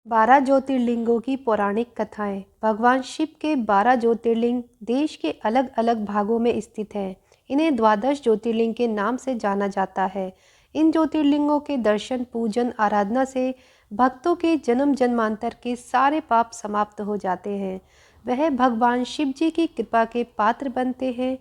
12 ज्योतिर्लिंगों की पौराणिक कथाएं। भगवान शिव के 12 ज्योतिर्लिंग देश के अलग अलग भागों में स्थित हैं। इन्हें द्वादश ज्योतिर्लिंग के नाम से जाना जाता है। इन ज्योतिर्लिंगों के दर्शन, पूजन, आराधना से भक्तों के जन्म जन्मांतर के सारे पाप समाप्त हो जाते हैं। वह भगवान शिव जी की कृपा के पात्र बनते हैं।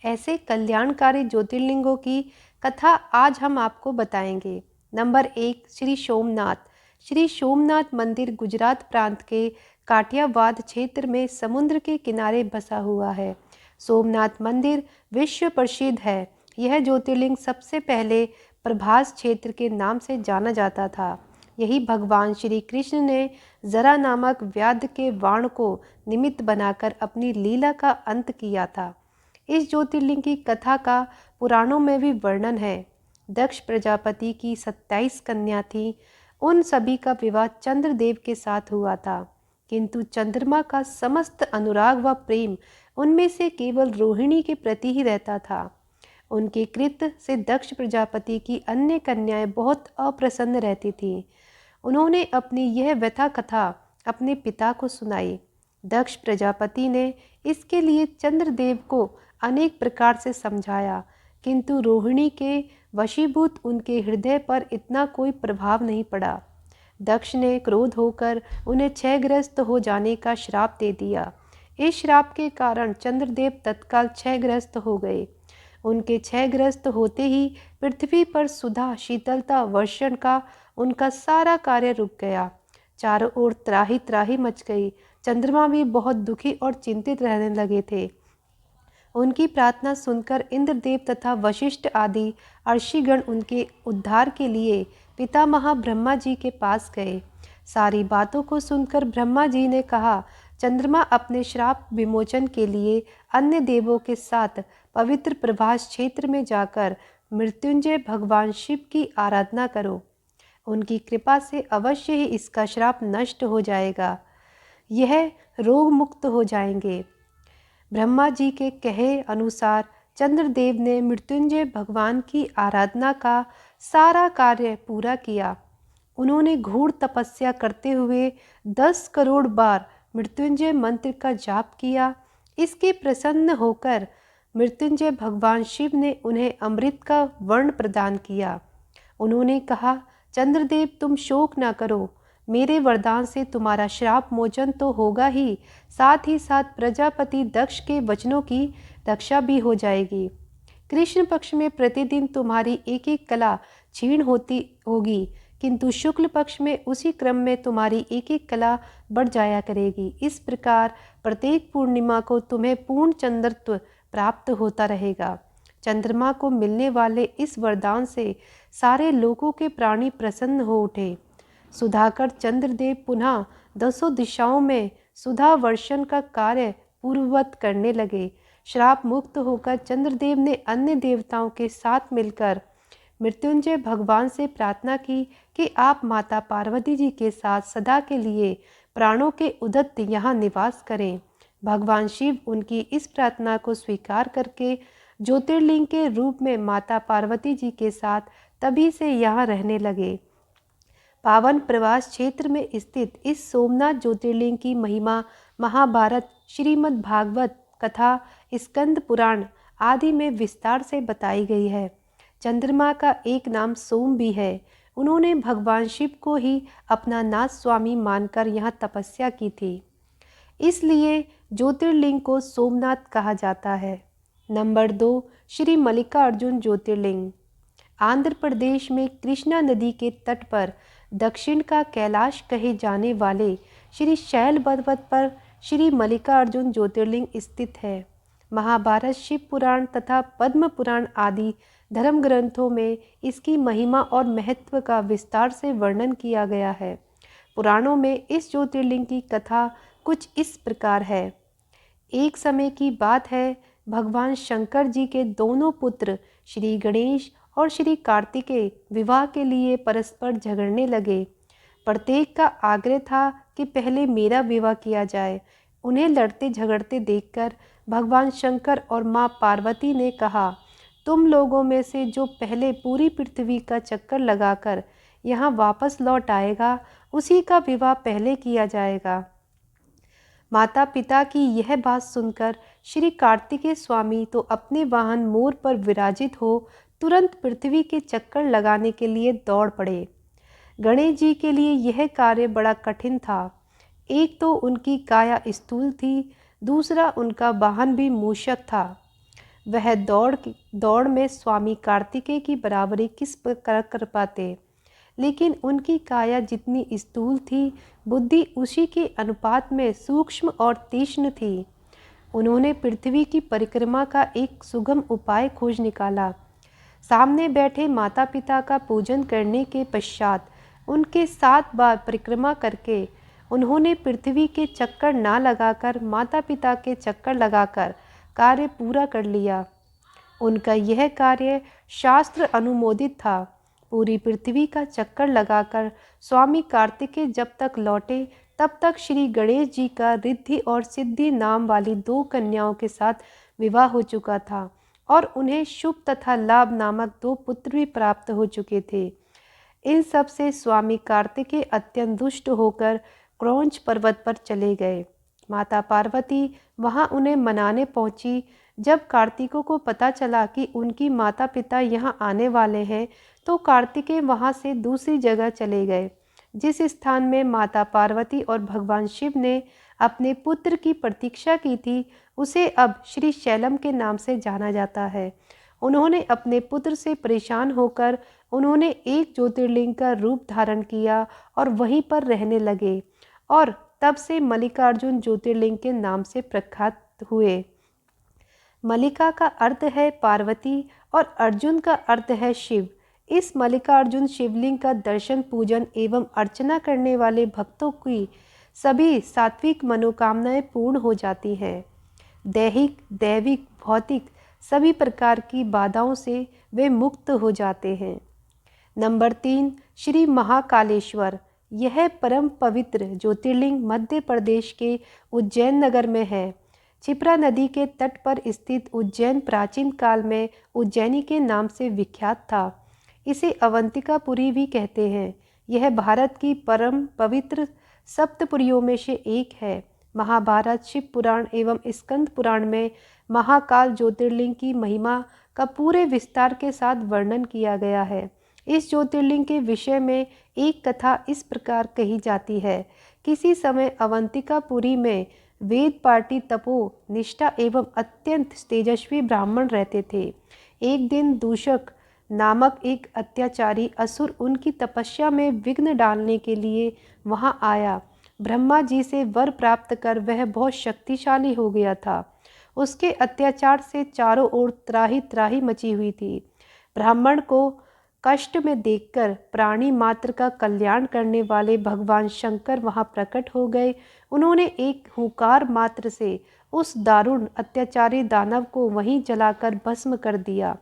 ऐसे कल्याणकारी ज्योतिर्लिंगों की कथा आज हम आपको बताएंगे। नंबर 1, श्री सोमनाथ। श्री सोमनाथ मंदिर गुजरात प्रांत के काठियावाड़ क्षेत्र में समुद्र के किनारे बसा हुआ है। सोमनाथ मंदिर विश्व प्रसिद्ध है। यह ज्योतिर्लिंग सबसे पहले प्रभास क्षेत्र के नाम से जाना जाता था। यही भगवान श्री कृष्ण ने जरा नामक व्याध के बाण को निमित्त बनाकर अपनी लीला का अंत किया था। इस ज्योतिर्लिंग की कथा का पुराणों में भी वर्णन है। दक्ष प्रजापति की 27 कन्या थी। उन सभी का विवाह चंद्रदेव के साथ हुआ था, किंतु चंद्रमा का समस्त अनुराग व प्रेम उनमें से केवल रोहिणी के प्रति ही रहता था। उनके कृत्य से दक्ष प्रजापति की अन्य कन्याएं बहुत अप्रसन्न रहती थीं। उन्होंने अपनी यह व्यथा कथा अपने पिता को सुनाई। दक्ष प्रजापति ने इसके लिए चंद्रदेव को अनेक प्रकार से समझाया, किंतु रोहिणी के वशीभूत उनके हृदय पर इतना कोई प्रभाव नहीं पड़ा। दक्ष ने क्रोध होकर उन्हें क्षयग्रस्त हो जाने का श्राप दे दिया। इस श्राप के कारण चंद्रदेव तत्काल क्षयग्रस्त हो गए। उनके क्षयग्रस्त होते ही पृथ्वी पर सुधा, शीतलता, वर्षण का उनका सारा कार्य रुक गया। चारों ओर त्राही त्राही मच गई। चंद्रमा भी बहुत दुखी और चिंतित रहने लगे थे। उनकी प्रार्थना सुनकर इंद्रदेव तथा वशिष्ठ आदि ऋषिगण उनके उद्धार के लिए पितामह ब्रह्मा जी के पास गए। सारी बातों को सुनकर ब्रह्मा जी ने कहा, चंद्रमा अपने श्राप विमोचन के लिए अन्य देवों के साथ पवित्र प्रभास क्षेत्र में जाकर मृत्युंजय भगवान शिव की आराधना करो। उनकी कृपा से अवश्य ही इसका श्राप नष्ट हो जाएगा। यह रोग मुक्त हो जाएंगे। ब्रह्मा जी के कहे अनुसार चंद्रदेव ने मृत्युंजय भगवान की आराधना का सारा कार्य पूरा किया। उन्होंने घोर तपस्या करते हुए 10 करोड़ बार मृत्युंजय मंत्र का जाप किया। इसके प्रसन्न होकर मृत्युंजय भगवान शिव ने उन्हें अमृत का वर्ण प्रदान किया। उन्होंने कहा, चंद्रदेव तुम शोक न करो, मेरे वरदान से तुम्हारा श्राप मोचन तो होगा ही साथ प्रजापति दक्ष के वचनों की रक्षा भी हो जाएगी। कृष्ण पक्ष में प्रतिदिन तुम्हारी एक एक कला क्षीण होती होगी, किंतु शुक्ल पक्ष में उसी क्रम में तुम्हारी एक एक कला बढ़ जाया करेगी। इस प्रकार प्रत्येक पूर्णिमा को तुम्हें पूर्ण चंद्रत्व प्राप्त होता रहेगा। चंद्रमा को मिलने वाले इस वरदान से सारे लोगों के प्राणी प्रसन्न हो उठे। सुधाकर चंद्रदेव पुनः 10 दिशाओं में सुधा वर्षण का कार्य पूर्ववत करने लगे। श्राप मुक्त होकर चंद्रदेव ने अन्य देवताओं के साथ मिलकर मृत्युंजय भगवान से प्रार्थना की कि आप माता पार्वती जी के साथ सदा के लिए प्राणों के उदत्त यहाँ निवास करें। भगवान शिव उनकी इस प्रार्थना को स्वीकार करके ज्योतिर्लिंग के रूप में माता पार्वती जी के साथ तभी से यहाँ रहने लगे। पावन प्रवास क्षेत्र में स्थित इस सोमनाथ ज्योतिर्लिंग की महिमा महाभारत, श्रीमद् भागवत कथा, स्कंद पुराण आदि में विस्तार से बताई गई है। चंद्रमा का एक नाम सोम भी है। उन्होंने भगवान शिव को ही अपना नाथ स्वामी मानकर यहाँ तपस्या की थी, इसलिए ज्योतिर्लिंग को सोमनाथ कहा जाता है। नंबर 2, श्री मल्लिकार्जुन ज्योतिर्लिंग। आंध्र प्रदेश में कृष्णा नदी के तट पर दक्षिण का कैलाश कहे जाने वाले श्री शैल पर्वत पर श्री मल्लिकार्जुन ज्योतिर्लिंग स्थित है। महाभारत, शिव पुराण तथा पद्म पुराण आदि धर्म ग्रंथों में इसकी महिमा और महत्व का विस्तार से वर्णन किया गया है। पुराणों में इस ज्योतिर्लिंग की कथा कुछ इस प्रकार है। एक समय की बात है, भगवान शंकर जी के दोनों पुत्र श्री गणेश और श्री कार्तिकेय विवाह के लिए परस्पर झगड़ने लगे। प्रत्येक का आग्रह था कि पहले मेरा विवाह किया जाए। उन्हें लड़ते झगड़ते देखकर भगवान शंकर और माँ पार्वती ने कहा, तुम लोगों में से जो पहले पूरी पृथ्वी का चक्कर लगाकर यहाँ वापस लौट आएगा, उसी का विवाह पहले किया जाएगा। माता पिता की यह बात सुनकर श्री कार्तिकेय स्वामी तो अपने वाहन मोर पर विराजित हो तुरंत पृथ्वी के चक्कर लगाने के लिए दौड़ पड़े। गणेश जी के लिए यह कार्य बड़ा कठिन था। एक तो उनकी काया स्थूल थी, दूसरा उनका वाहन भी मूषक था। वह दौड़ में स्वामी कार्तिकेय की बराबरी किस प्रकार कर पाते। लेकिन उनकी काया जितनी स्थूल थी, बुद्धि उसी के अनुपात में सूक्ष्म और तीक्ष्ण थी। उन्होंने पृथ्वी की परिक्रमा का एक सुगम उपाय खोज निकाला। सामने बैठे माता पिता का पूजन करने के पश्चात उनके 7 बार परिक्रमा करके उन्होंने पृथ्वी के चक्कर ना लगाकर माता पिता के चक्कर लगाकर कार्य पूरा कर लिया। उनका यह कार्य शास्त्र अनुमोदित था। पूरी पृथ्वी का चक्कर लगाकर स्वामी कार्तिकेय जब तक लौटे तब तक श्री गणेश जी का रिद्धि और सिद्धि नाम वाली 2 कन्याओं के साथ विवाह हो चुका था और उन्हें शुभ तथा लाभ नामक 2 पुत्र भी प्राप्त हो चुके थे। इन सब से स्वामी कार्तिकेय अत्यंत दुष्ट होकर क्रौंच पर्वत पर चले गए। माता पार्वती वहां उन्हें मनाने पहुंची। जब कार्तिकों को पता चला कि उनकी माता पिता यहां आने वाले हैं तो कार्तिकेय वहां से दूसरी जगह चले गए। जिस स्थान में माता पार्वती और भगवान शिव ने अपने पुत्र की प्रतीक्षा की थी उसे अब श्री शैलम के नाम से जाना जाता है। उन्होंने अपने पुत्र से परेशान होकर उन्होंने एक ज्योतिर्लिंग का रूप धारण किया और वहीं पर रहने लगे और तब से मल्लिकार्जुन ज्योतिर्लिंग के नाम से प्रख्यात हुए। मल्लिका का अर्थ है पार्वती और अर्जुन का अर्थ है शिव। इस मल्लिकार्जुन शिवलिंग का दर्शन पूजन एवं अर्चना करने वाले भक्तों की सभी सात्विक मनोकामनाएं पूर्ण हो जाती हैं। दैहिक, दैविक, भौतिक सभी प्रकार की बाधाओं से वे मुक्त हो जाते हैं। नंबर 3, श्री महाकालेश्वर। यह परम पवित्र ज्योतिर्लिंग मध्य प्रदेश के उज्जैन नगर में है। क्षिप्रा नदी के तट पर स्थित उज्जैन प्राचीन काल में उज्जैनी के नाम से विख्यात था। इसे अवंतिकापुरी भी कहते हैं। यह भारत की परम पवित्र सप्तपुरियों में से एक है। महाभारत, शिव पुराण एवं स्कंद पुराण में महाकाल ज्योतिर्लिंग की महिमा का पूरे विस्तार के साथ वर्णन किया गया है। इस ज्योतिर्लिंग के विषय में एक कथा इस प्रकार कही जाती है। किसी समय अवंतिकापुरी में वेद पाठी तपो निष्ठा एवं अत्यंत तेजस्वी ब्राह्मण रहते थे। एक दिन दूषक नामक एक अत्याचारी असुर उनकी तपस्या में विघ्न डालने के लिए वहां आया। ब्रह्मा जी से वर प्राप्त कर वह बहुत शक्तिशाली हो गया था। उसके अत्याचार से चारों ओर त्राही त्राही मची हुई थी। ब्राह्मण को कष्ट में देखकर प्राणी मात्र का कल्याण करने वाले भगवान शंकर वहां प्रकट हो गए। उन्होंने एक हुंकार मात्र से उस दारुण अत्याचारी दानव को वहीं जलाकर भस्म कर दिया।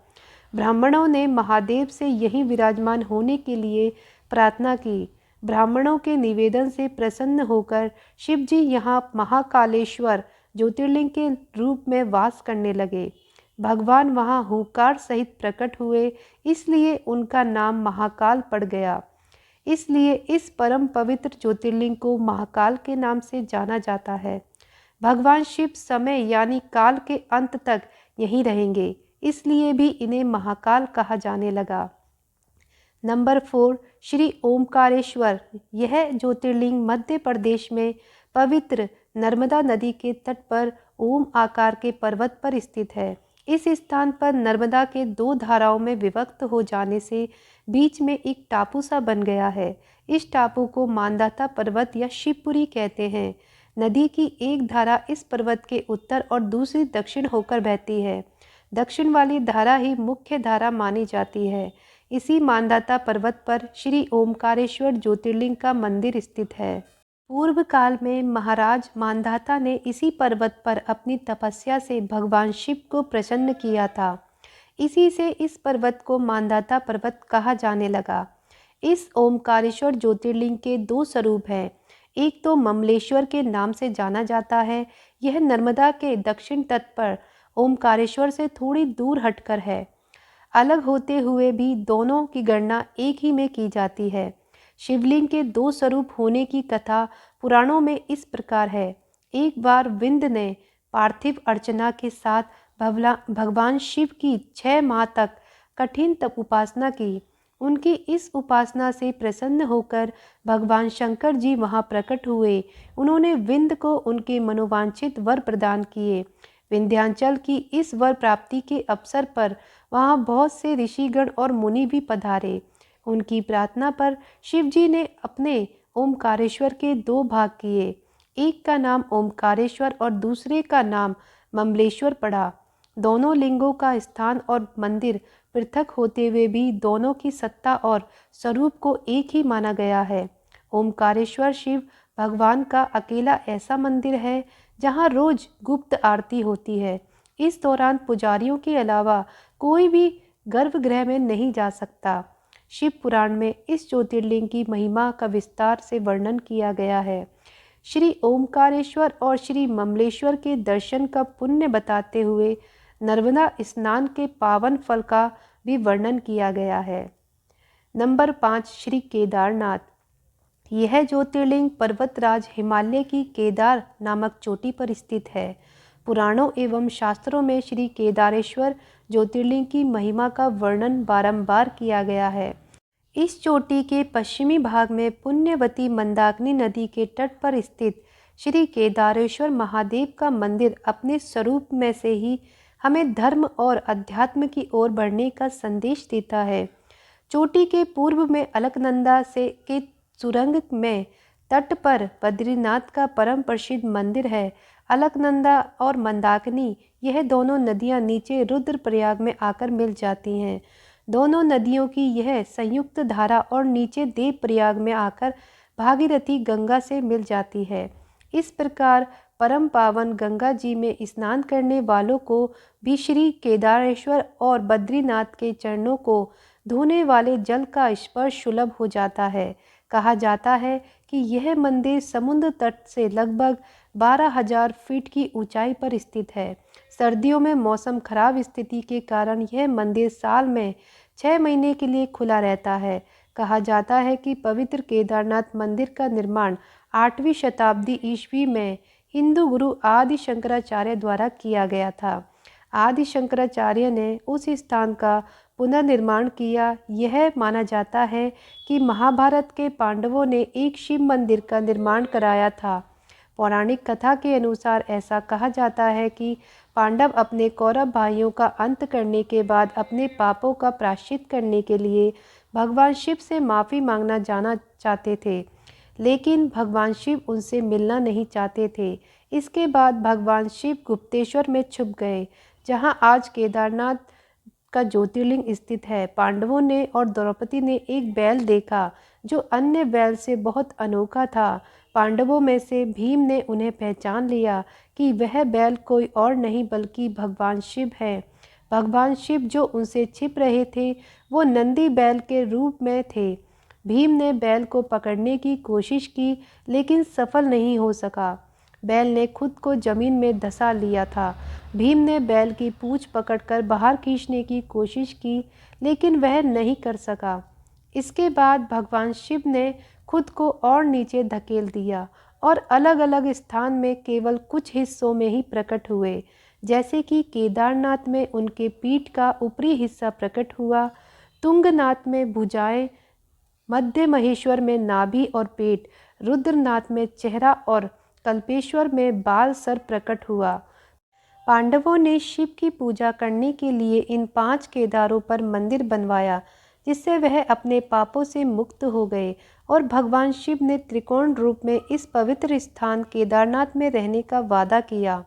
ब्राह्मणों ने महादेव से यहीं विराजमान होने के लिए प्रार्थना की। ब्राह्मणों के निवेदन से प्रसन्न होकर शिव जी यहाँ महाकालेश्वर ज्योतिर्लिंग के रूप में वास करने लगे। भगवान वहाँ हुंकार सहित प्रकट हुए, इसलिए उनका नाम महाकाल पड़ गया। इसलिए इस परम पवित्र ज्योतिर्लिंग को महाकाल के नाम से जाना जाता है। भगवान शिव समय यानी काल के अंत तक यहीं रहेंगे, इसलिए भी इन्हें महाकाल कहा जाने लगा। नंबर 4, श्री ओमकारेश्वर। यह ज्योतिर्लिंग मध्य प्रदेश में पवित्र नर्मदा नदी के तट पर ओम आकार के पर्वत पर स्थित है। इस स्थान पर नर्मदा के 2 धाराओं में विभक्त हो जाने से बीच में एक टापू सा बन गया है। इस टापू को मानदाता पर्वत या शिवपुरी कहते हैं। नदी की एक धारा इस पर्वत के उत्तर और दूसरी दक्षिण होकर बहती है। दक्षिण वाली धारा ही मुख्य धारा मानी जाती है। इसी मानदाता पर्वत पर श्री ओमकारेश्वर ज्योतिर्लिंग का मंदिर स्थित है। पूर्व काल में महाराज मानधाता ने इसी पर्वत पर अपनी तपस्या से भगवान शिव को प्रसन्न किया था। इसी से इस पर्वत को मानधाता पर्वत कहा जाने लगा। इस ओमकारेश्वर ज्योतिर्लिंग के 2 स्वरूप हैं। एक तो ममलेश्वर के नाम से जाना जाता है। यह नर्मदा के दक्षिण तट पर ओमकारेश्वर से थोड़ी दूर हटकर है। अलग होते हुए भी दोनों की गणना एक ही में की जाती है। शिवलिंग के दो स्वरूप होने की कथा पुराणों में इस प्रकार है। एक बार विंध्य ने पार्थिव अर्चना के साथ भगवान शिव की 6 माह तक कठिन तप उपासना की। उनकी इस उपासना से प्रसन्न होकर भगवान शंकर जी वहां प्रकट हुए। उन्होंने विंध्य को उनके मनोवांछित वर प्रदान किए। विंध्याचल की इस वर प्राप्ति के अवसर पर वहां बहुत से ऋषिगण और मुनि भी पधारे। उनकी प्रार्थना पर शिव जी ने अपने ओमकारेश्वर के 2 भाग किए। एक का नाम ओमकारेश्वर और दूसरे का नाम ममलेश्वर पड़ा। दोनों लिंगों का स्थान और मंदिर पृथक होते हुए भी दोनों की सत्ता और स्वरूप को एक ही माना गया है। ओमकारेश्वर शिव भगवान का अकेला ऐसा मंदिर है जहां रोज गुप्त आरती होती है। इस दौरान पुजारियों के अलावा कोई भी गर्भगृह में नहीं जा सकता। शिव पुराण में इस ज्योतिर्लिंग की महिमा का विस्तार से वर्णन किया गया है। श्री ओमकारेश्वर और श्री ममलेश्वर के दर्शन का पुण्य बताते हुए नर्मदा स्नान के पावन फल का भी वर्णन किया गया है। नंबर 5, श्री केदारनाथ। यह ज्योतिर्लिंग पर्वतराज हिमालय की केदार नामक चोटी पर स्थित है। पुराणों एवं शास्त्रों में श्री केदारेश्वर ज्योतिर्लिंग की महिमा का वर्णन बारंबार किया गया है। इस चोटी के पश्चिमी भाग में पुण्यवती मंदाकिनी नदी के तट पर स्थित श्री केदारेश्वर महादेव का मंदिर अपने स्वरूप में से ही हमें धर्म और अध्यात्म की ओर बढ़ने का संदेश देता है। चोटी के पूर्व में अलकनंदा से के सुरंग में तट पर बद्रीनाथ का परम प्रसिद्ध मंदिर है। अलकनंदा और मंदाकिनी यह दोनों नदियां नीचे रुद्रप्रयाग में आकर मिल जाती हैं। दोनों नदियों की यह संयुक्त धारा और नीचे देवप्रयाग में आकर भागीरथी गंगा से मिल जाती है। इस प्रकार परम पावन गंगा जी में स्नान करने वालों को भी श्री केदारेश्वर और बद्रीनाथ के चरणों को धोने वाले जल का स्पर्श सुलभ हो जाता है। कहा जाता है कि यह मंदिर समुद्र तट से लगभग 12,000 फीट की ऊंचाई पर स्थित है। सर्दियों में मौसम खराब स्थिति के कारण यह मंदिर साल में 6 महीने के लिए खुला रहता है। कहा जाता है कि पवित्र केदारनाथ मंदिर का निर्माण 8वीं शताब्दी ईस्वी में हिंदू गुरु आदि शंकराचार्य द्वारा किया गया था। आदि शंकराचार्य ने उस स्थान का पुनर्निर्माण किया। यह माना जाता है कि महाभारत के पांडवों ने एक शिव मंदिर का निर्माण कराया था। पौराणिक कथा के अनुसार ऐसा कहा जाता है कि पांडव अपने कौरव भाइयों का अंत करने के बाद अपने पापों का प्रायश्चित करने के लिए भगवान शिव से माफ़ी मांगना जाना चाहते थे, लेकिन भगवान शिव उनसे मिलना नहीं चाहते थे। इसके बाद भगवान शिव गुप्तेश्वर में छुप गए, जहां आज केदारनाथ का ज्योतिर्लिंग स्थित है। पांडवों ने और द्रौपदी ने एक बैल देखा जो अन्य बैल से बहुत अनोखा था। पांडवों में से भीम ने उन्हें पहचान लिया कि वह बैल कोई और नहीं बल्कि भगवान शिव है। भगवान शिव जो उनसे छिप रहे थे वो नंदी बैल के रूप में थे। भीम ने बैल को पकड़ने की कोशिश की लेकिन सफल नहीं हो सका। बैल ने खुद को जमीन में धंसा लिया था। भीम ने बैल की पूंछ पकड़कर बाहर खींचने की कोशिश की लेकिन वह नहीं कर सका। इसके बाद भगवान शिव ने खुद को और नीचे धकेल दिया और अलग अलग स्थान में केवल कुछ हिस्सों में ही प्रकट हुए, जैसे कि केदारनाथ में उनके पीठ का ऊपरी हिस्सा प्रकट हुआ, तुंगनाथ में भुजाएं, मध्य महेश्वर में नाभि और पेट, रुद्रनाथ में चेहरा और कल्पेश्वर में बाल सर प्रकट हुआ। पांडवों ने शिव की पूजा करने के लिए इन 5 केदारों पर मंदिर बनवाया, जिससे वह अपने पापों से मुक्त हो गए और भगवान शिव ने त्रिकोण रूप में इस पवित्र स्थान केदारनाथ में रहने का वादा किया।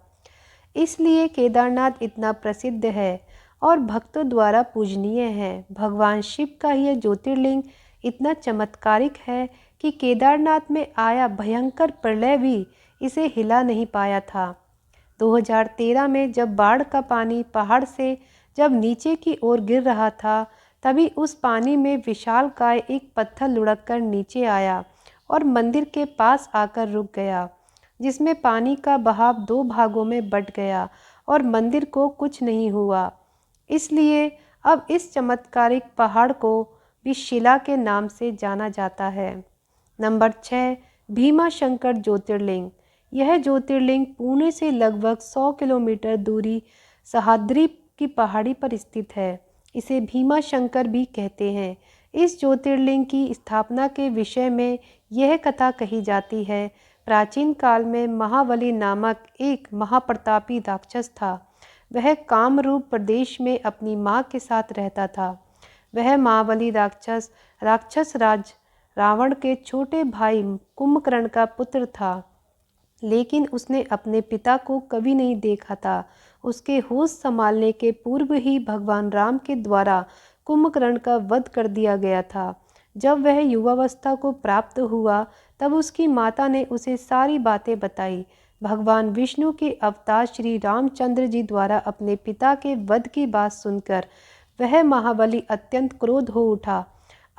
इसलिए केदारनाथ इतना प्रसिद्ध है और भक्तों द्वारा पूजनीय है। भगवान शिव का यह ज्योतिर्लिंग इतना चमत्कारिक है कि केदारनाथ में आया भयंकर प्रलय भी इसे हिला नहीं पाया था। 2013 में जब बाढ़ का पानी पहाड़ से जब नीचे की ओर गिर रहा था, तभी उस पानी में विशालकाय एक पत्थर लुढ़क कर नीचे आया और मंदिर के पास आकर रुक गया, जिसमें पानी का बहाव 2 भागों में बंट गया और मंदिर को कुछ नहीं हुआ। इसलिए अब इस चमत्कारिक पहाड़ को भी शिला के नाम से जाना जाता है। नंबर 6, भीमाशंकर ज्योतिर्लिंग। यह ज्योतिर्लिंग पुणे से लगभग 100 किलोमीटर दूरी सह्याद्री की पहाड़ी पर स्थित है। इसे भीमाशंकर भी कहते हैं। इस ज्योतिर्लिंग की स्थापना के विषय में यह कथा कही जाती है। प्राचीन काल में महाबली नामक एक महाप्रतापी राक्षस था। वह कामरूप प्रदेश में अपनी माँ के साथ रहता था। वह महाबली राक्षस राक्षस राज रावण के छोटे भाई कुंभकर्ण का पुत्र था, लेकिन उसने अपने पिता को कभी नहीं देखा था। उसके होश संभालने के पूर्व ही भगवान राम के द्वारा कुंभकर्ण का वध कर दिया गया था। जब वह युवावस्था को प्राप्त हुआ तब उसकी माता ने उसे सारी बातें बताई। भगवान विष्णु के अवतार श्री रामचंद्र जी द्वारा अपने पिता के वध की बात सुनकर वह महाबली अत्यंत क्रोध हो उठा।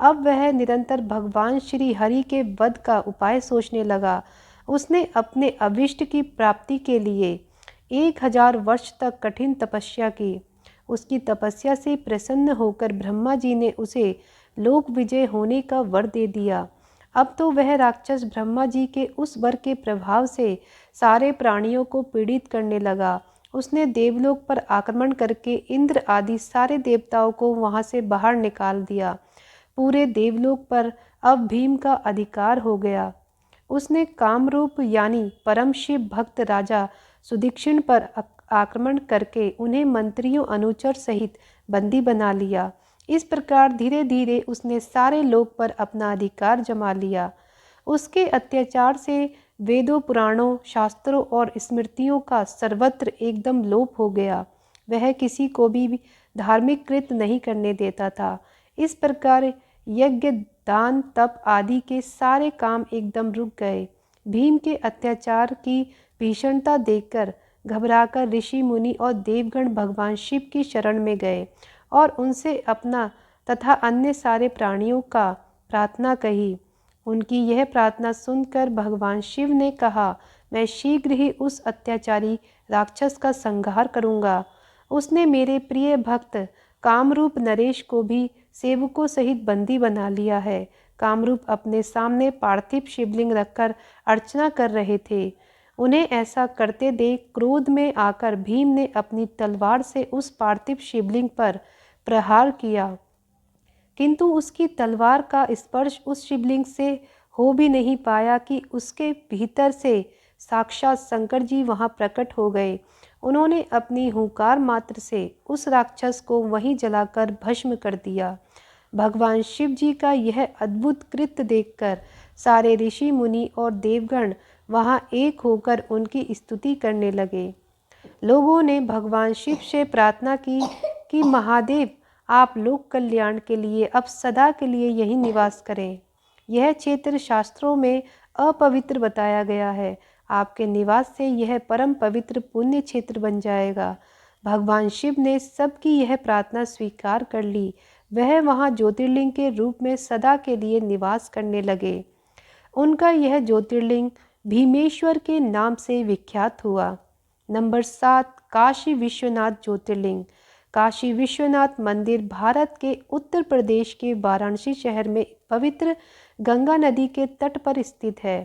अब वह निरंतर भगवान श्री हरि के वध का उपाय सोचने लगा। उसने अपने अभिष्ट की प्राप्ति के लिए 1000 वर्ष तक कठिन तपस्या की। उसकी तपस्या से प्रसन्न होकर ब्रह्मा जी ने उसे लोक विजय होने का वर दे दिया। अब तो वह राक्षस ब्रह्मा जी के उस वर के प्रभाव से सारे प्राणियों को पीड़ित करने लगा। उसने देवलोक पर आक्रमण करके इंद्र आदि सारे देवताओं को वहां से बाहर निकाल दिया। पूरे देवलोक पर अब भीम का अधिकार हो गया। उसने कामरूप यानी परम शिव भक्त राजा सुदीक्षिण पर आक्रमण करके उन्हें मंत्रियों अनुचर सहित बंदी बना लिया। इस प्रकार धीरे धीरे उसने सारे लोक पर अपना अधिकार जमा लिया। उसके अत्याचार से वेदों, पुराणों, शास्त्रों और स्मृतियों का सर्वत्र एकदम लोप हो गया। वह किसी को भी धार्मिक कृत नहीं करने देता था। इस प्रकार यज्ञ, दान, तप आदि के सारे काम एकदम रुक गए। भीम के अत्याचार की भीषणता देखकर घबराकर ऋषि मुनि और देवगण भगवान शिव की शरण में गए और उनसे अपना तथा अन्य सारे प्राणियों का प्रार्थना कही। उनकी यह प्रार्थना सुनकर भगवान शिव ने कहा, मैं शीघ्र ही उस अत्याचारी राक्षस का संहार करूंगा। उसने मेरे प्रिय भक्त कामरूप नरेश को भी सेवकों सहित बंदी बना लिया है। कामरूप अपने सामने पार्थिव शिवलिंग रखकर अर्चना कर रहे थे। उन्हें ऐसा करते देख क्रोध में आकर भीम ने अपनी तलवार से उस पार्थिव शिवलिंग पर प्रहार किया, किंतु उसकी तलवार का स्पर्श उस शिवलिंग से हो भी नहीं पाया कि उसके भीतर से साक्षात शंकर जी वहां प्रकट हो गए। उन्होंने अपनी हुंकार मात्र से उस राक्षस को वहीं जलाकर भस्म कर दिया। भगवान शिव जी का यह अद्भुत कृत्य देखकर सारे ऋषि मुनि और देवगण वहां एक होकर उनकी स्तुति करने लगे। लोगों ने भगवान शिव से प्रार्थना की कि महादेव, आप लोक कल्याण के लिए अब सदा के लिए यहीं निवास करें। यह क्षेत्र शास्त्रों में अपवित्र बताया गया है। आपके निवास से यह परम पवित्र पुण्य क्षेत्र बन जाएगा। भगवान शिव ने सबकी यह प्रार्थना स्वीकार कर ली। वह वहाँ ज्योतिर्लिंग के रूप में सदा के लिए निवास करने लगे। उनका यह ज्योतिर्लिंग भीमेश्वर के नाम से विख्यात हुआ। नंबर 7, काशी विश्वनाथ ज्योतिर्लिंग। काशी विश्वनाथ मंदिर भारत के उत्तर प्रदेश के वाराणसी शहर में पवित्र गंगा नदी के तट पर स्थित है।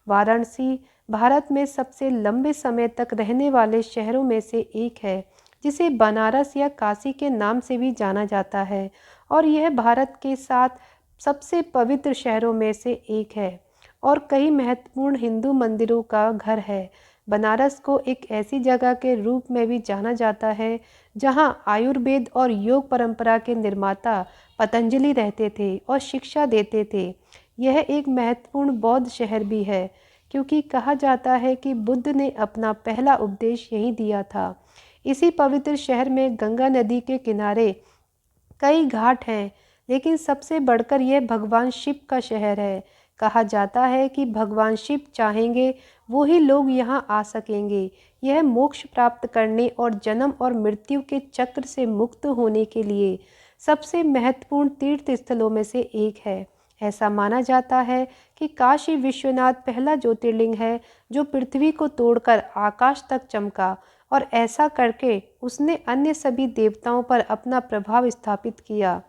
वाराणसी भारत में सबसे लंबे समय तक रहने वाले शहरों में से एक है, जिसे बनारस या काशी के नाम से भी जाना जाता है, और यह भारत के 7 सबसे पवित्र शहरों में से एक है और कई महत्वपूर्ण हिंदू मंदिरों का घर है। बनारस को एक ऐसी जगह के रूप में भी जाना जाता है जहां आयुर्वेद और योग परंपरा के निर्माता पतंजलि रहते थे और शिक्षा देते थे। यह एक महत्वपूर्ण बौद्ध शहर भी है, क्योंकि कहा जाता है कि बुद्ध ने अपना पहला उपदेश यहीं दिया था। इसी पवित्र शहर में गंगा नदी के किनारे कई घाट हैं, लेकिन सबसे बढ़कर यह भगवान शिव का शहर है। कहा जाता है कि भगवान शिव चाहेंगे वो ही लोग यहाँ आ सकेंगे। यह मोक्ष प्राप्त करने और जन्म और मृत्यु के चक्र से मुक्त होने के लिए सबसे महत्वपूर्ण तीर्थ स्थलों में से एक है। ऐसा माना जाता है कि काशी विश्वनाथ पहला ज्योतिर्लिंग है जो पृथ्वी को तोड़कर आकाश तक चमका, और ऐसा करके उसने अन्य सभी देवताओं पर अपना प्रभाव स्थापित किया।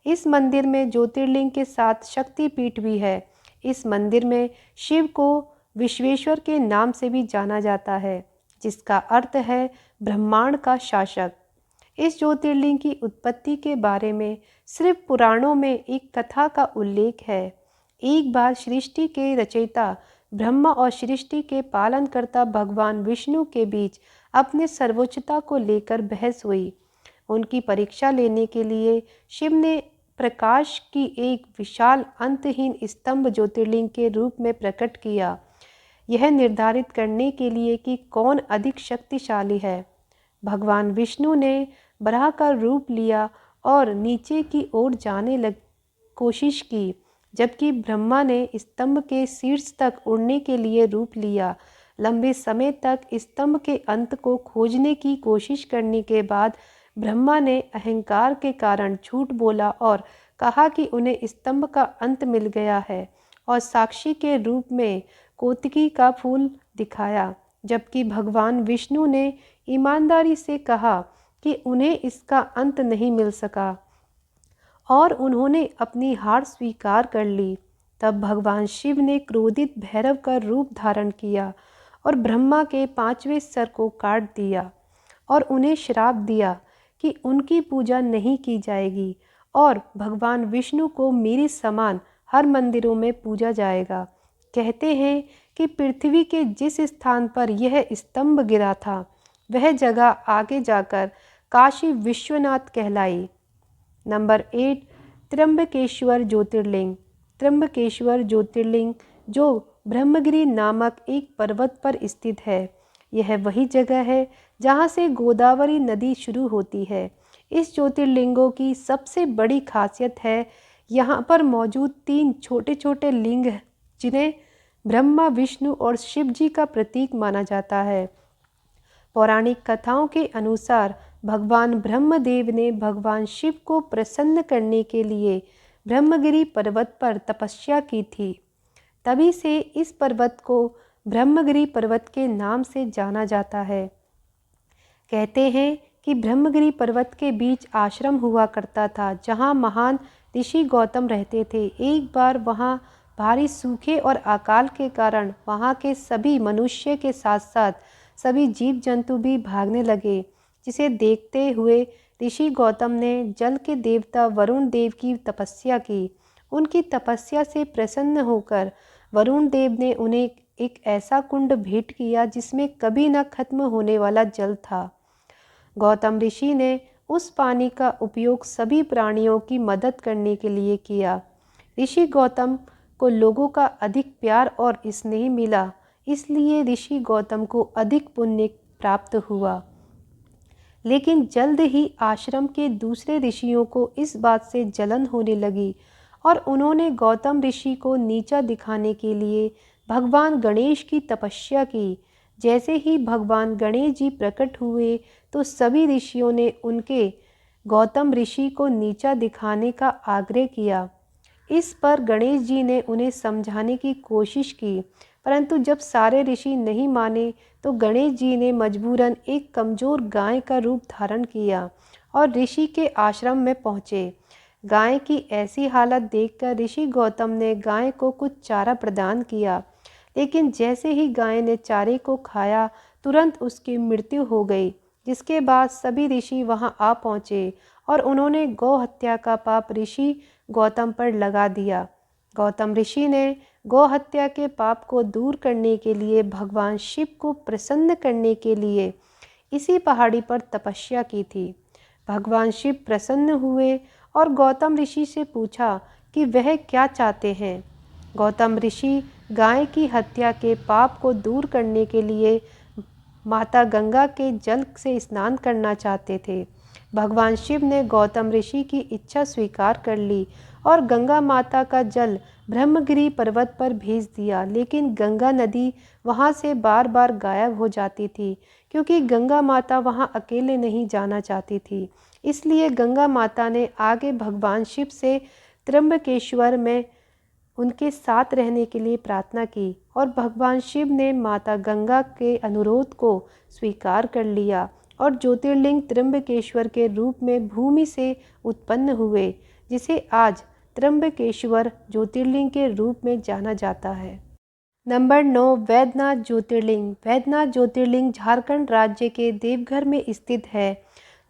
इस मंदिर में ज्योतिर्लिंग के साथ शक्तिपीठ भी है। इस मंदिर में शिव को विश्वेश्वर के नाम से भी जाना जाता है, जिसका अर्थ है ब्रह्मांड का शासक। इस ज्योतिर्लिंग की उत्पत्ति के बारे में सिर्फ पुराणों में एक कथा का उल्लेख है। एक बार सृष्टि के रचयिता ब्रह्मा और सृष्टि के पालनकर्ता भगवान विष्णु के बीच अपने सर्वोच्चता को लेकर बहस हुई। उनकी परीक्षा लेने के लिए शिव ने प्रकाश की एक विशाल अंतहीन स्तंभ ज्योतिर्लिंग के रूप में प्रकट किया, यह निर्धारित करने के लिए कि कौन अधिक शक्तिशाली है। भगवान विष्णु ने बराह का रूप लिया और नीचे की ओर जाने कोशिश की, जबकि ब्रह्मा ने स्तंभ के शीर्ष तक उड़ने के लिए रूप लिया। लंबे समय तक स्तंभ के अंत को खोजने की कोशिश करने के बाद ब्रह्मा ने अहंकार के कारण झूठ बोला और कहा कि उन्हें स्तंभ का अंत मिल गया है, और साक्षी के रूप में कोतकी का फूल दिखाया, जबकि भगवान विष्णु ने ईमानदारी से कहा कि उन्हें इसका अंत नहीं मिल सका और उन्होंने अपनी हार स्वीकार कर ली। तब भगवान शिव ने क्रोधित भैरव का रूप धारण किया और ब्रह्मा के 5वें सर को काट दिया और उन्हें श्राप दिया कि उनकी पूजा नहीं की जाएगी और भगवान विष्णु को मेरे समान हर मंदिरों में पूजा जाएगा। कहते हैं कि पृथ्वी के जिस स्थान पर यह स्तंभ गिरा था वह जगह आगे जाकर काशी विश्वनाथ कहलाई। नंबर 8, त्र्यंबकेश्वर ज्योतिर्लिंग। त्र्यंबकेश्वर ज्योतिर्लिंग जो ब्रह्मगिरी नामक एक पर्वत पर स्थित है, यह वही जगह है जहाँ से गोदावरी नदी शुरू होती है। इस ज्योतिर्लिंगों की सबसे बड़ी खासियत है यहाँ पर मौजूद 3 छोटे छोटे लिंग जिन्हें ब्रह्मा, विष्णु और शिव जी का प्रतीक माना जाता है। पौराणिक कथाओं के अनुसार भगवान ब्रह्मदेव ने भगवान शिव को प्रसन्न करने के लिए ब्रह्मगिरी पर्वत पर तपस्या की थी। तभी से इस पर्वत को ब्रह्मगिरी पर्वत के नाम से जाना जाता है। कहते हैं कि ब्रह्मगिरी पर्वत के बीच आश्रम हुआ करता था जहाँ महान ऋषि गौतम रहते थे। एक बार वहाँ भारी सूखे और अकाल के कारण वहाँ के सभी मनुष्य के साथ साथ सभी जीव जंतु भी भागने लगे, जिसे देखते हुए ऋषि गौतम ने जल के देवता वरुण देव की तपस्या की। उनकी तपस्या से प्रसन्न होकर वरुण देव ने उन्हें एक ऐसा कुंड भेंट किया जिसमें कभी न खत्म होने वाला जल था। गौतम ऋषि ने उस पानी का उपयोग सभी प्राणियों की मदद करने के लिए किया। ऋषि गौतम को लोगों का अधिक प्यार और स्नेह मिला, इसलिए ऋषि गौतम को अधिक पुण्य प्राप्त हुआ। लेकिन जल्द ही आश्रम के दूसरे ऋषियों को इस बात से जलन होने लगी और उन्होंने गौतम ऋषि को नीचा दिखाने के लिए भगवान गणेश की तपस्या की। जैसे ही भगवान गणेश जी प्रकट हुए तो सभी ऋषियों ने उनके गौतम ऋषि को नीचा दिखाने का आग्रह किया। इस पर गणेश जी ने उन्हें समझाने की कोशिश की, परंतु जब सारे ऋषि नहीं माने तो गणेश जी ने मजबूरन एक कमज़ोर गाय का रूप धारण किया और ऋषि के आश्रम में पहुँचे। गाय की ऐसी हालत देखकर ऋषि गौतम ने गाय को कुछ चारा प्रदान किया, लेकिन जैसे ही गाय ने चारे को खाया तुरंत उसकी मृत्यु हो गई। जिसके बाद सभी ऋषि वहां आ पहुँचे और उन्होंने गौ हत्या का पाप ऋषि गौतम पर लगा दिया। गौतम ऋषि ने गौ हत्या के पाप को दूर करने के लिए भगवान शिव को प्रसन्न करने के लिए इसी पहाड़ी पर तपस्या की थी। भगवान शिव प्रसन्न हुए और गौतम ऋषि से पूछा कि वह क्या चाहते हैं। गौतम ऋषि गाय की हत्या के पाप को दूर करने के लिए माता गंगा के जल से स्नान करना चाहते थे। भगवान शिव ने गौतम ऋषि की इच्छा स्वीकार कर ली और गंगा माता का जल ब्रह्मगिरी पर्वत पर भेज दिया, लेकिन गंगा नदी वहां से बार बार गायब हो जाती थी क्योंकि गंगा माता वहां अकेले नहीं जाना चाहती थी। इसलिए गंगा माता ने आगे भगवान शिव से त्र्यंबकेश्वर में उनके साथ रहने के लिए प्रार्थना की और भगवान शिव ने माता गंगा के अनुरोध को स्वीकार कर लिया और ज्योतिर्लिंग त्र्यंबकेश्वर के रूप में भूमि से उत्पन्न हुए, जिसे आज त्र्यंबकेश्वर ज्योतिर्लिंग के रूप में जाना जाता है। नंबर 9, वैद्यनाथ ज्योतिर्लिंग। वैद्यनाथ ज्योतिर्लिंग झारखंड राज्य के देवघर में स्थित है।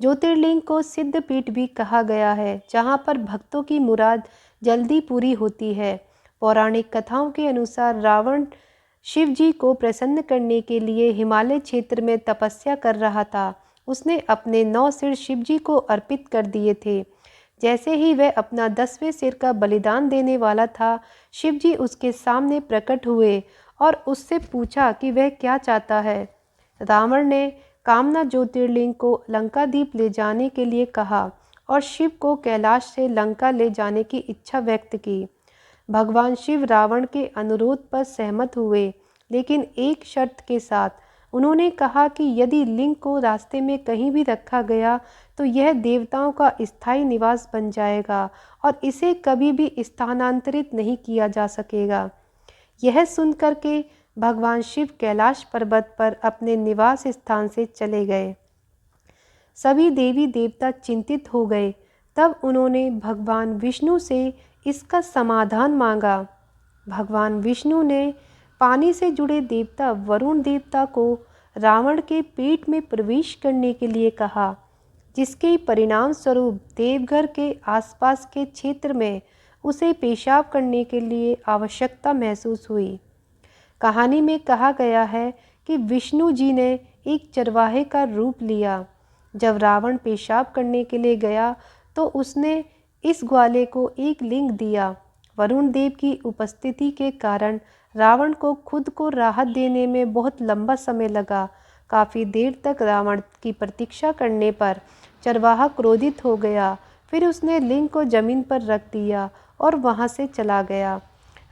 ज्योतिर्लिंग को सिद्धपीठ भी कहा गया है, जहाँ पर भक्तों की मुराद जल्दी पूरी होती है। पौराणिक कथाओं के अनुसार रावण शिव जी को प्रसन्न करने के लिए हिमालय क्षेत्र में तपस्या कर रहा था। उसने अपने 9 सिर शिव जी को अर्पित कर दिए थे। जैसे ही वह अपना 10वें सिर का बलिदान देने वाला था, शिव जी उसके सामने प्रकट हुए और उससे पूछा कि वह क्या चाहता है। रावण ने कामना ज्योतिर्लिंग को लंकादीप ले जाने के लिए कहा और शिव को कैलाश से लंका ले जाने की इच्छा व्यक्त की। भगवान शिव रावण के अनुरोध पर सहमत हुए, लेकिन एक शर्त के साथ। उन्होंने कहा कि यदि लिंग को रास्ते में कहीं भी रखा गया तो यह देवताओं का स्थायी निवास बन जाएगा और इसे कभी भी स्थानांतरित नहीं किया जा सकेगा। यह सुनकर के भगवान शिव कैलाश पर्वत पर अपने निवास स्थान से चले गए। सभी देवी देवता चिंतित हो गए। तब उन्होंने भगवान विष्णु से इसका समाधान मांगा। भगवान विष्णु ने पानी से जुड़े देवता वरुण देवता को रावण के पेट में प्रवेश करने के लिए कहा, जिसके परिणाम स्वरूप देवघर के आसपास के क्षेत्र में उसे पेशाब करने के लिए आवश्यकता महसूस हुई। कहानी में कहा गया है कि विष्णु जी ने एक चरवाहे का रूप लिया। जब रावण पेशाब करने के लिए गया तो उसने इस ग्वाले को एक लिंग दिया। वरुण देव की उपस्थिति के कारण रावण को खुद को राहत देने में बहुत लंबा समय लगा। काफ़ी देर तक रावण की प्रतीक्षा करने पर चरवाहा क्रोधित हो गया। फिर उसने लिंग को जमीन पर रख दिया और वहां से चला गया।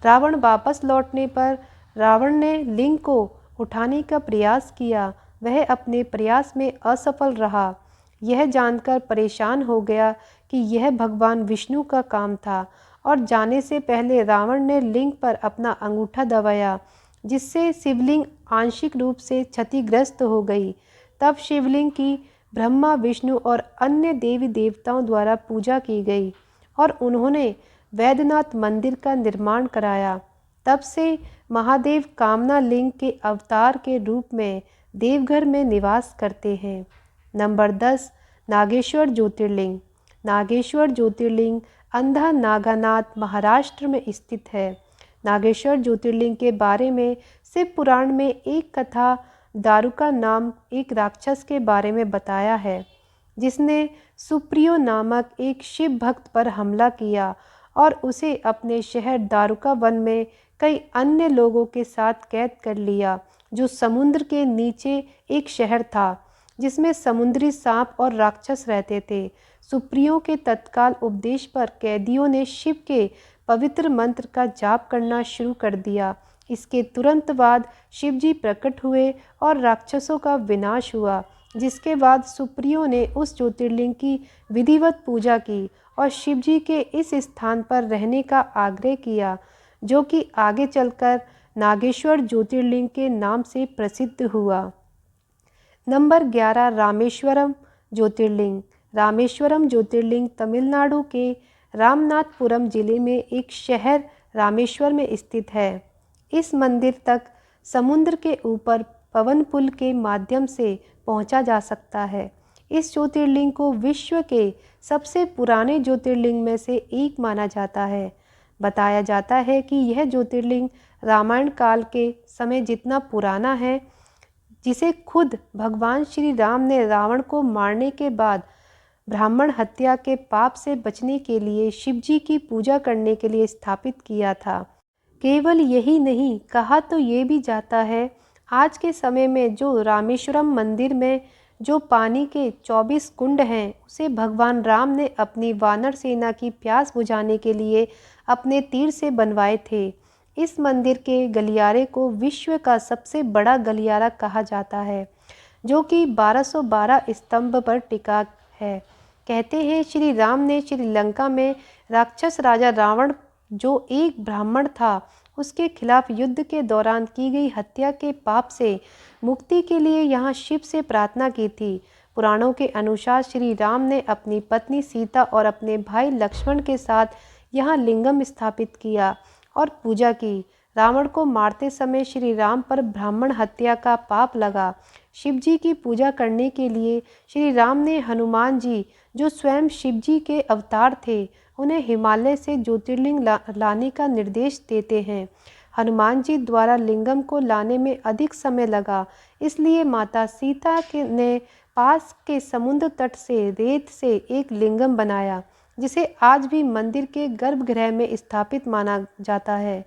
रावण वापस लौटने पर रावण ने लिंग को उठाने का प्रयास किया। वह अपने प्रयास में असफल रहा। यह जानकर परेशान हो गया कि यह भगवान विष्णु का काम था और जाने से पहले रावण ने लिंग पर अपना अंगूठा दबाया, जिससे शिवलिंग आंशिक रूप से क्षतिग्रस्त हो गई। तब शिवलिंग की ब्रह्मा, विष्णु और अन्य देवी देवताओं द्वारा पूजा की गई और उन्होंने वैद्यनाथ मंदिर का निर्माण कराया। तब से महादेव कामना लिंग के अवतार के रूप में देवघर में निवास करते हैं। नंबर 10, नागेश्वर ज्योतिर्लिंग। नागेश्वर ज्योतिर्लिंग अंधा नागानाथ, महाराष्ट्र में स्थित है। नागेश्वर ज्योतिर्लिंग के बारे में शिव पुराण में एक कथा दारुका नाम एक राक्षस के बारे में बताया है, जिसने सुप्रियो नामक एक शिव भक्त पर हमला किया और उसे अपने शहर दारुका वन में कई अन्य लोगों के साथ कैद कर लिया, जो समुद्र के नीचे एक शहर था जिसमें समुद्री सांप और राक्षस रहते थे। सुप्रियो के तत्काल उपदेश पर कैदियों ने शिव के पवित्र मंत्र का जाप करना शुरू कर दिया। इसके तुरंत बाद शिवजी प्रकट हुए और राक्षसों का विनाश हुआ, जिसके बाद सुप्रियो ने उस ज्योतिर्लिंग की विधिवत पूजा की और शिवजी के इस स्थान पर रहने का आग्रह किया, जो कि आगे चलकर नागेश्वर ज्योतिर्लिंग के नाम से प्रसिद्ध हुआ। नंबर 11, रामेश्वरम ज्योतिर्लिंग। रामेश्वरम ज्योतिर्लिंग तमिलनाडु के रामनाथपुरम जिले में एक शहर रामेश्वर में स्थित है। इस मंदिर तक समुद्र के ऊपर पवन पुल के माध्यम से पहुंचा जा सकता है। इस ज्योतिर्लिंग को विश्व के सबसे पुराने ज्योतिर्लिंग में से एक माना जाता है। बताया जाता है कि यह ज्योतिर्लिंग रामायण काल के समय जितना पुराना है, जिसे खुद भगवान श्री राम ने रावण को मारने के बाद ब्राह्मण हत्या के पाप से बचने के लिए शिवजी की पूजा करने के लिए स्थापित किया था। केवल यही नहीं, कहा तो ये भी जाता है आज के समय में जो रामेश्वरम मंदिर में जो पानी के 24 कुंड हैं, उसे भगवान राम ने अपनी वानर सेना की प्यास बुझाने के लिए अपने तीर से बनवाए थे। इस मंदिर के गलियारे को विश्व का सबसे बड़ा गलियारा कहा जाता है, जो कि 1212 स्तंभ पर टिका है। कहते हैं श्री राम ने श्रीलंका में राक्षस राजा रावण, जो एक ब्राह्मण था, उसके खिलाफ युद्ध के दौरान की गई हत्या के पाप से मुक्ति के लिए यहाँ शिव से प्रार्थना की थी। पुराणों के अनुसार श्री राम ने अपनी पत्नी सीता और अपने भाई लक्ष्मण के साथ यहाँ लिंगम स्थापित किया और पूजा की। रावण को मारते समय श्री राम पर ब्राह्मण हत्या का पाप लगा। शिव जी की पूजा करने के लिए श्री राम ने हनुमान जी, जो स्वयं शिव जी के अवतार थे, उन्हें हिमालय से ज्योतिर्लिंग लाने का निर्देश देते हैं। हनुमान जी द्वारा लिंगम को लाने में अधिक समय लगा, इसलिए माता सीता ने पास के समुद्र तट से रेत से एक लिंगम बनाया, जिसे आज भी मंदिर के गर्भगृह में स्थापित माना जाता है।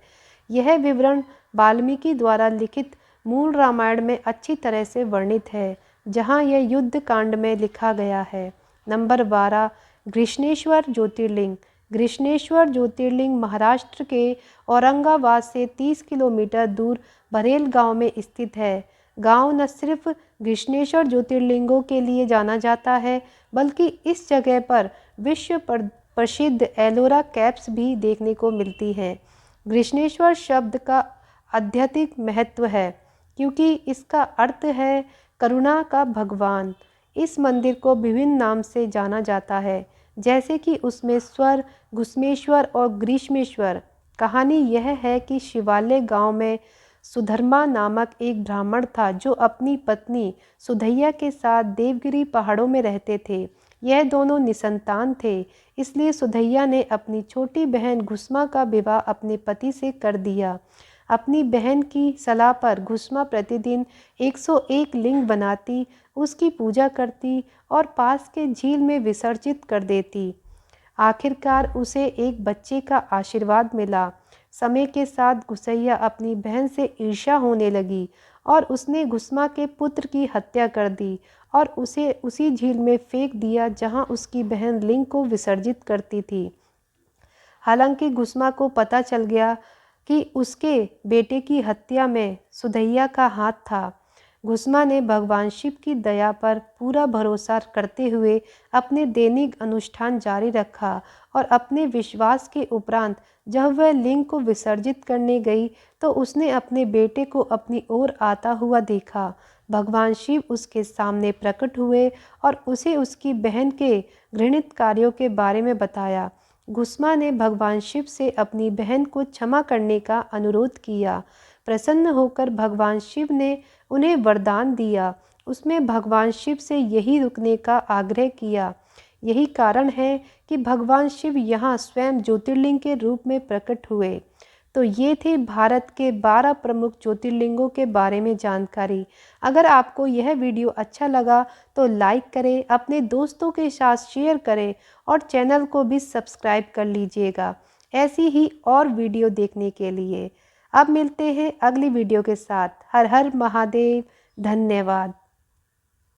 यह विवरण वाल्मीकि द्वारा लिखित मूल रामायण में अच्छी तरह से वर्णित है, जहाँ यह युद्ध कांड में लिखा गया है। नंबर 12, घृष्णेश्वर ज्योतिर्लिंग। घृष्णेश्वर ज्योतिर्लिंग महाराष्ट्र के औरंगाबाद से 30 किलोमीटर दूर बरेल गांव में स्थित है। गांव न सिर्फ घृष्णेश्वर ज्योतिर्लिंगों के लिए जाना जाता है, बल्कि इस जगह पर विश्व प्रसिद्ध एलोरा कैव्स भी देखने को मिलती हैं। घृष्णेश्वर शब्द का आध्यात्मिक महत्व है, क्योंकि इसका अर्थ है करुणा का भगवान। इस मंदिर को विभिन्न नाम से जाना जाता है, जैसे कि उसमें स्वर, घुस्मेश्वर और ग्रीष्मेश्वर। कहानी यह है कि शिवालय गांव में सुधर्मा नामक एक ब्राह्मण था, जो अपनी पत्नी सुधैया के साथ देवगिरी पहाड़ों में रहते थे। यह दोनों निसंतान थे, इसलिए सुधैया ने अपनी छोटी बहन घुस्मा का विवाह अपने पति से कर दिया। अपनी बहन की सलाह पर घुस्मा प्रतिदिन 101 लिंग बनाती, उसकी पूजा करती और पास के झील में विसर्जित कर देती। आखिरकार उसे एक बच्चे का आशीर्वाद मिला। समय के साथ घुसैया अपनी बहन से ईर्ष्या होने लगी और उसने घुस्मा के पुत्र की हत्या कर दी और उसे उसी झील में फेंक दिया जहां उसकी बहन लिंग को विसर्जित करती थी। हालांकि घुस्मा को पता चल गया कि उसके बेटे की हत्या में सुधैया का हाथ था। घुस्मा ने भगवान शिव की दया पर पूरा भरोसा करते हुए अपने दैनिक अनुष्ठान जारी रखा और अपने विश्वास के उपरांत जब वह लिंग को विसर्जित करने गई तो उसने अपने बेटे को अपनी ओर आता हुआ देखा। भगवान शिव उसके सामने प्रकट हुए और उसे उसकी बहन के घृणित कार्यों के बारे में बताया। घुस्मा ने भगवान शिव से अपनी बहन को क्षमा करने का अनुरोध किया। प्रसन्न होकर भगवान शिव ने उन्हें वरदान दिया। उसमें भगवान शिव से यही रुकने का आग्रह किया। यही कारण है कि भगवान शिव यहाँ स्वयं ज्योतिर्लिंग के रूप में प्रकट हुए। तो ये थे भारत के 12 प्रमुख ज्योतिर्लिंगों के बारे में जानकारी। अगर आपको यह वीडियो अच्छा लगा तो लाइक करें, अपने दोस्तों के साथ शेयर करें और चैनल को भी सब्सक्राइब कर लीजिएगा ऐसी ही और वीडियो देखने के लिए। अब मिलते हैं अगली वीडियो के साथ। हर हर महादेव। धन्यवाद।